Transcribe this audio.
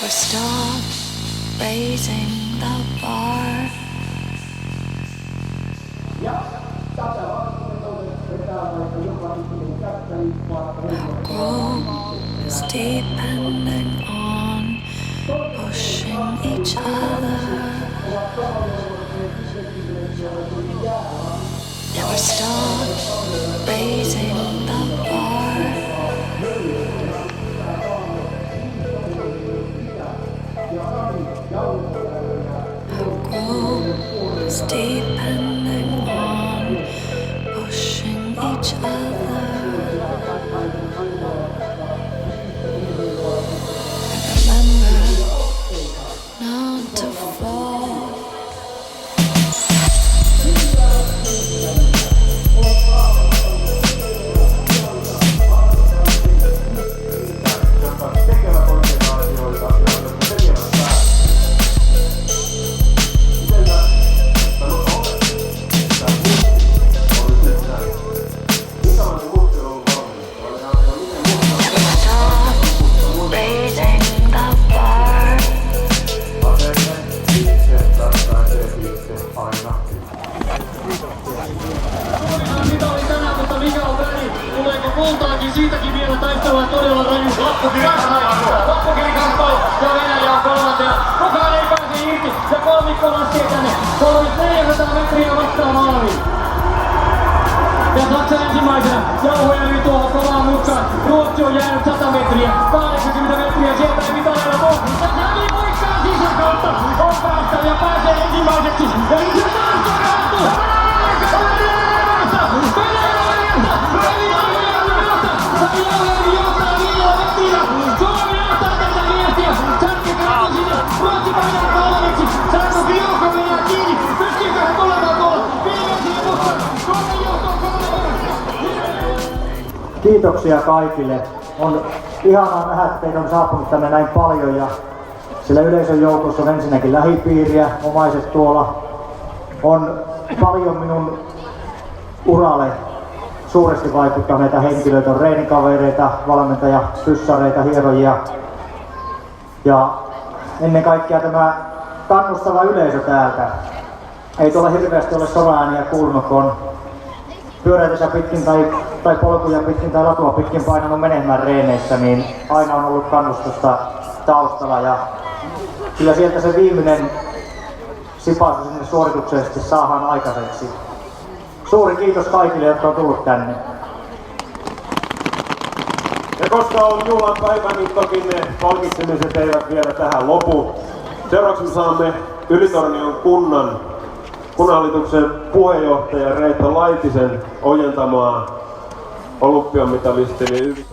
Never stop raising the bar. Our goal is depending on pushing each other. Never stop raising the bar. Our goal is depending on pushing each other. And remember not to fall. Siitäkin vielä taistelua todella raju. Loppukirikamppailu ja Venäjä on kolmantena. Kukaan ei pääse irti ja kolmikko laskee tänne. 400 metriä vastaan maaliin. Ja Saksa ensimmäisenä jauhoja yli tuohon kovaan mukaan. Ruotsi on jäänyt 100 metriä. 80 metriä sieltä ei mitaleilla tuu. Ja Sami poikkaa sisän kautta. On päästä ja pääsee ensimmäiseksi. Ja nyt se taas kaatuu. Kiitoksia kaikille. On ihanaa nähdä, että teitä on saapunut tänne näin paljon ja sillä yleisön joukossa on ensinnäkin lähipiiriä, omaiset tuolla. On paljon minun uralle suuresti vaikuttaneita henkilöitä, on reenikavereita, valmentajia, pyssareita, hierojia ja ennen kaikkea tämä kannustava yleisö täältä. Ei tuolla hirveästi ole soraääniä kuulunut, kun on pyöräilyssä pitkin tai polkuja pitkin tai latua pitkin painanut menemään reeneissä, niin aina on ollut kannustusta taustalla ja kyllä sieltä se viimeinen sipaisu sinne suorituksellisesti saadaan aikaiseksi. Suuri kiitos kaikille, jotka on tullut tänne. Ja koska on juhlapäivä, niin toki ne palkitsemiset eivät vielä tähän lopu. Seuraavaksi me saamme Ylitornion kunnanhallituksen puheenjohtaja Reetta Laitisen ojentamaan olympiamitalistin